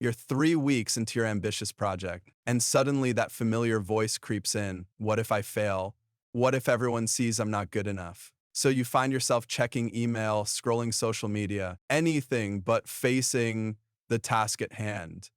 You're 3 weeks into your ambitious project, and suddenly that familiar voice creeps in. What if I fail? What if everyone sees I'm not good enough? So you find yourself checking email, scrolling social media, anything but facing the task at hand.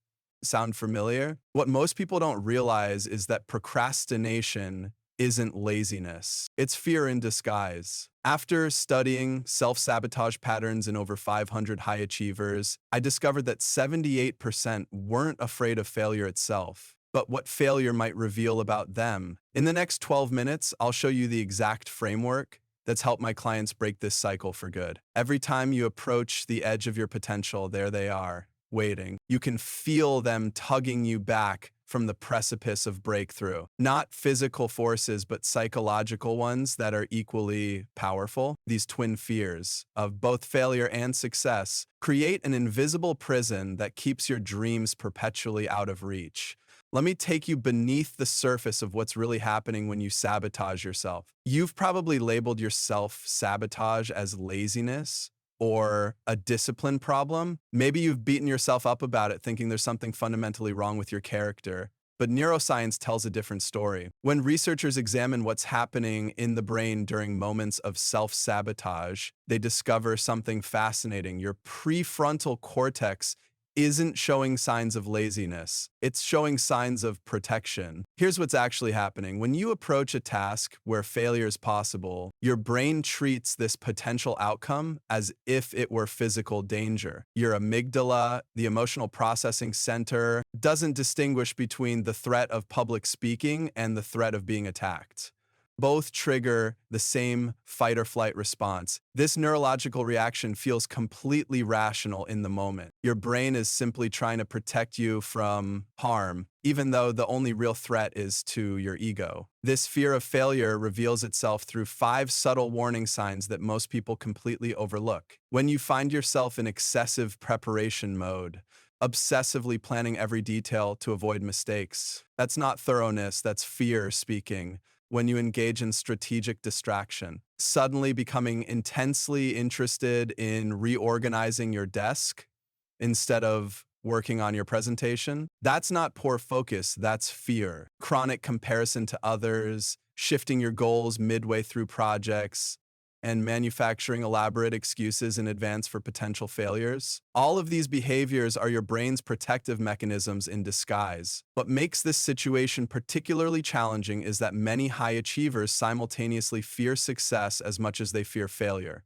Sound familiar? What most people don't realize is that procrastination isn't laziness. It's fear in disguise. After studying self-sabotage patterns in over 500 high achievers, I discovered that 78% weren't afraid of failure itself, but what failure might reveal about them. In the next 12 minutes, I'll show you the exact framework that's helped my clients break this cycle for good. Every time you approach the edge of your potential, there they are, waiting. You can feel them tugging you back from the precipice of breakthrough. Not physical forces, but psychological ones that are equally powerful. These twin fears of both failure and success create an invisible prison that keeps your dreams perpetually out of reach. Let me take you beneath the surface of what's really happening when you sabotage yourself. You've probably labeled your self-sabotage as laziness or a discipline problem. Maybe you've beaten yourself up about it, thinking there's something fundamentally wrong with your character. But neuroscience tells a different story. When researchers examine what's happening in the brain during moments of self-sabotage, they discover something fascinating. Your prefrontal cortex isn't showing signs of laziness. It's showing signs of protection. Here's what's actually happening. When you approach a task where failure is possible, your brain treats this potential outcome as if it were physical danger. Your amygdala, the emotional processing center, doesn't distinguish between the threat of public speaking and the threat of being attacked. Both trigger the same fight or flight response. This neurological reaction feels completely rational in the moment. Your brain is simply trying to protect you from harm, even though the only real threat is to your ego. This fear of failure reveals itself through 5 subtle warning signs that most people completely overlook. When you find yourself in excessive preparation mode, obsessively planning every detail to avoid mistakes, that's not thoroughness, that's fear speaking. When you engage in strategic distraction, suddenly becoming intensely interested in reorganizing your desk instead of working on your presentation, that's not poor focus, that's fear. Chronic comparison to others, shifting your goals midway through projects, and manufacturing elaborate excuses in advance for potential failures. All of these behaviors are your brain's protective mechanisms in disguise. What makes this situation particularly challenging is that many high achievers simultaneously fear success as much as they fear failure.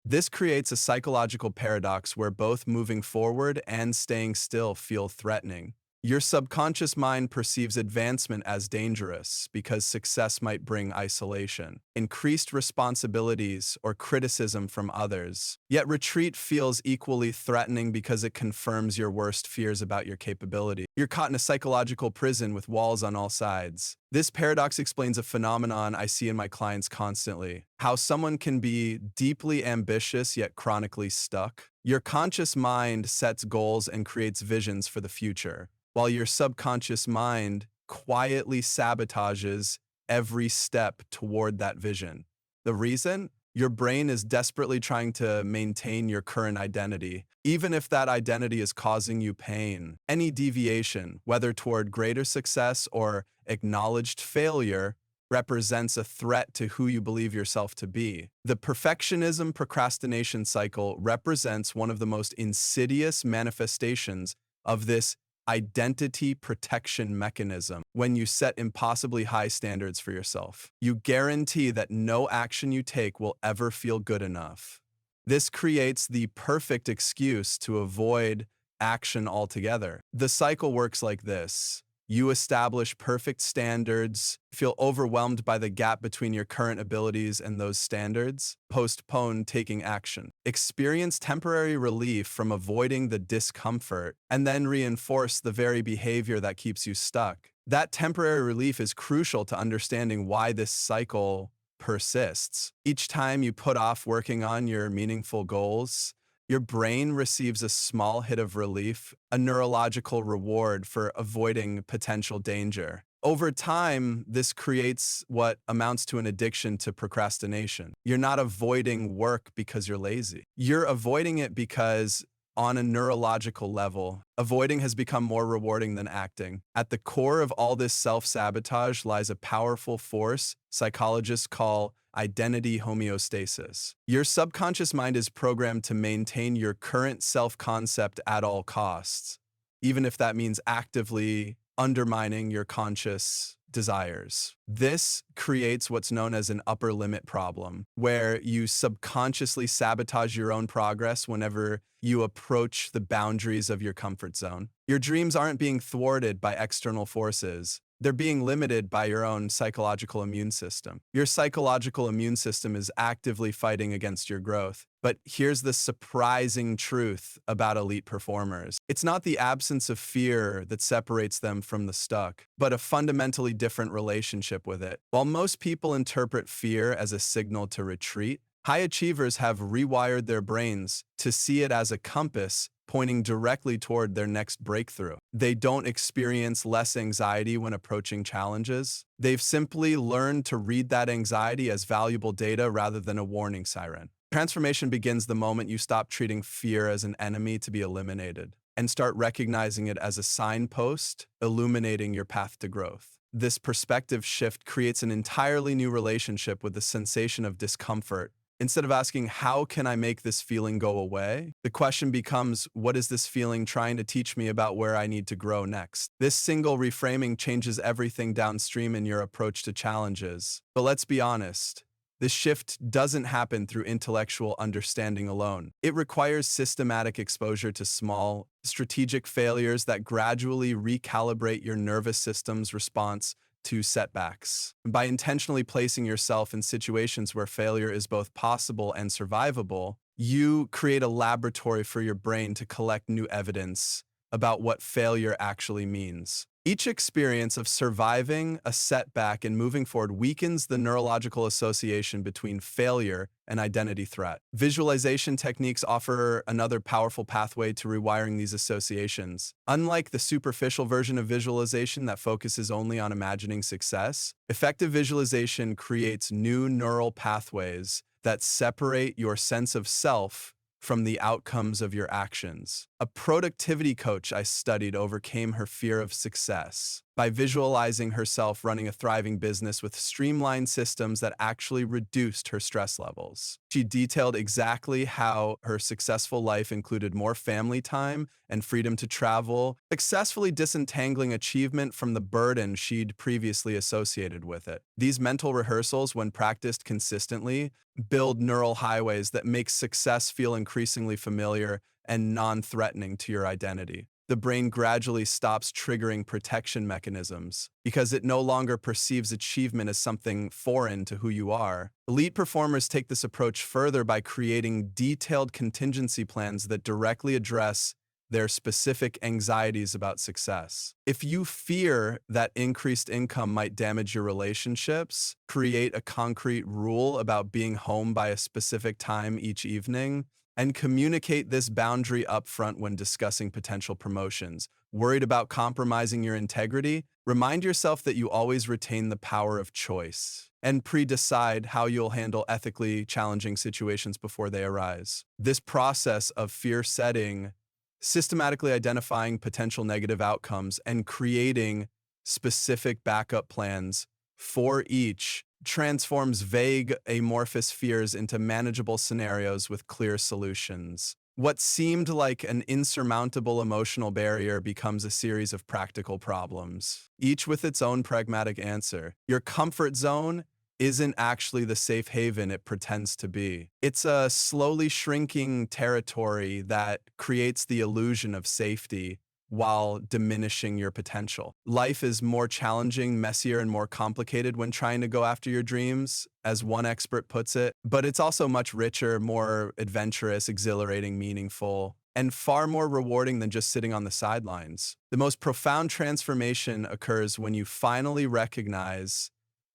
This creates a psychological paradox where both moving forward and staying still feel threatening. Your subconscious mind perceives advancement as dangerous because success might bring isolation, increased responsibilities, or criticism from others. Yet retreat feels equally threatening because it confirms your worst fears about your capability. You're caught in a psychological prison with walls on all sides. This paradox explains a phenomenon I see in my clients constantly: how someone can be deeply ambitious yet chronically stuck. Your conscious mind sets goals and creates visions for the future, while your subconscious mind quietly sabotages every step toward that vision. The reason? Your brain is desperately trying to maintain your current identity, even if that identity is causing you pain. Any deviation, whether toward greater success or acknowledged failure, represents a threat to who you believe yourself to be. The perfectionism procrastination cycle represents one of the most insidious manifestations of this identity protection mechanism. When you set impossibly high standards for yourself, you guarantee that no action you take will ever feel good enough. This creates the perfect excuse to avoid action altogether. The cycle works like this. You establish perfect standards, feel overwhelmed by the gap between your current abilities and those standards, postpone taking action, experience temporary relief from avoiding the discomfort, and then reinforce the very behavior that keeps you stuck. That temporary relief is crucial to understanding why this cycle persists. Each time you put off working on your meaningful goals, your brain receives a small hit of relief, a neurological reward for avoiding potential danger. Over time, this creates what amounts to an addiction to procrastination. You're not avoiding work because you're lazy. You're avoiding it because On a neurological level, avoiding has become more rewarding than acting. At the core of all this self-sabotage lies a powerful force psychologists call identity homeostasis. Your subconscious mind is programmed to maintain your current self-concept at all costs, even if that means actively undermining your conscious desires. This creates what's known as an upper limit problem, where you subconsciously sabotage your own progress whenever you approach the boundaries of your comfort zone. Your dreams aren't being thwarted by external forces. They're being limited by your own psychological immune system. Your psychological immune system is actively fighting against your growth. But here's the surprising truth about elite performers. It's not the absence of fear that separates them from the stuck, but a fundamentally different relationship with it. While most people interpret fear as a signal to retreat, high achievers have rewired their brains to see it as a compass pointing directly toward their next breakthrough. They don't experience less anxiety when approaching challenges. They've simply learned to read that anxiety as valuable data rather than a warning siren. Transformation begins the moment you stop treating fear as an enemy to be eliminated and start recognizing it as a signpost illuminating your path to growth. This perspective shift creates an entirely new relationship with the sensation of discomfort. Instead of asking, how can I make this feeling go away? The question becomes, what is this feeling trying to teach me about where I need to grow next? This single reframing changes everything downstream in your approach to challenges. But let's be honest, this shift doesn't happen through intellectual understanding alone. It requires systematic exposure to small, strategic failures that gradually recalibrate your nervous system's response to setbacks. By intentionally placing yourself in situations where failure is both possible and survivable, you create a laboratory for your brain to collect new evidence about what failure actually means. Each experience of surviving a setback and moving forward weakens the neurological association between failure and identity threat. Visualization techniques offer another powerful pathway to rewiring these associations. Unlike the superficial version of visualization that focuses only on imagining success, effective visualization creates new neural pathways that separate your sense of self from the outcomes of your actions. A productivity coach I studied overcame her fear of success by visualizing herself running a thriving business with streamlined systems that actually reduced her stress levels. She detailed exactly how her successful life included more family time and freedom to travel, successfully disentangling achievement from the burden she'd previously associated with it. These mental rehearsals, when practiced consistently, build neural highways that make success feel increasingly familiar and non-threatening to your identity. The brain gradually stops triggering protection mechanisms because it no longer perceives achievement as something foreign to who you are. Elite performers take this approach further by creating detailed contingency plans that directly address their specific anxieties about success. If you fear that increased income might damage your relationships, create a concrete rule about being home by a specific time each evening, and communicate this boundary upfront when discussing potential promotions. Worried about compromising your integrity? Remind yourself that you always retain the power of choice and pre-decide how you'll handle ethically challenging situations before they arise. This process of fear setting, systematically identifying potential negative outcomes, and creating specific backup plans for each transforms vague, amorphous fears into manageable scenarios with clear solutions. What seemed like an insurmountable emotional barrier becomes a series of practical problems, each with its own pragmatic answer. Your comfort zone isn't actually the safe haven it pretends to be. It's a slowly shrinking territory that creates the illusion of safety while diminishing your potential. Life is more challenging, messier, and more complicated when trying to go after your dreams, as one expert puts it, but it's also much richer, more adventurous, exhilarating, meaningful, and far more rewarding than just sitting on the sidelines. The most profound transformation occurs when you finally recognize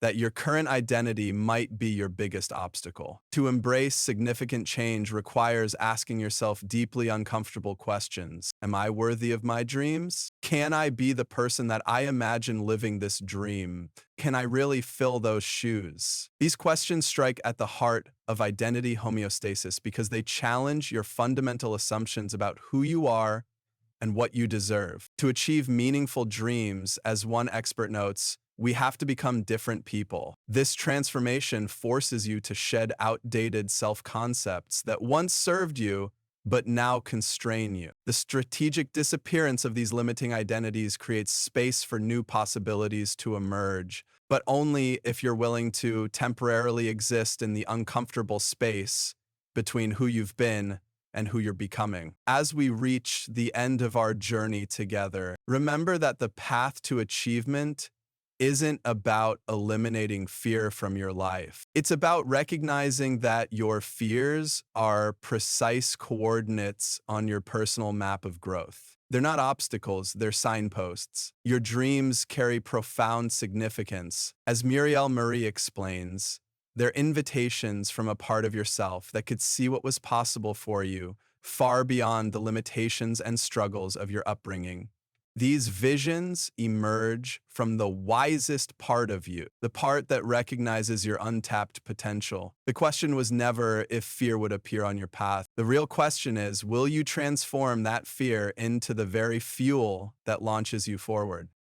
that your current identity might be your biggest obstacle. To embrace significant change requires asking yourself deeply uncomfortable questions. Am I worthy of my dreams? Can I be the person that I imagine living this dream? Can I really fill those shoes? These questions strike at the heart of identity homeostasis because they challenge your fundamental assumptions about who you are and what you deserve. To achieve meaningful dreams, as one expert notes, we have to become different people. This transformation forces you to shed outdated self-concepts that once served you, but now constrain you. The strategic disappearance of these limiting identities creates space for new possibilities to emerge, but only if you're willing to temporarily exist in the uncomfortable space between who you've been and who you're becoming. As we reach the end of our journey together, remember that the path to achievement isn't about eliminating fear from your life. It's about recognizing that your fears are precise coordinates on your personal map of growth. They're not obstacles, they're signposts. Your dreams carry profound significance. As Muriel Marie explains, they're invitations from a part of yourself that could see what was possible for you far beyond the limitations and struggles of your upbringing. These visions emerge from the wisest part of you, the part that recognizes your untapped potential. The question was never if fear would appear on your path. The real question is, will you transform that fear into the very fuel that launches you forward?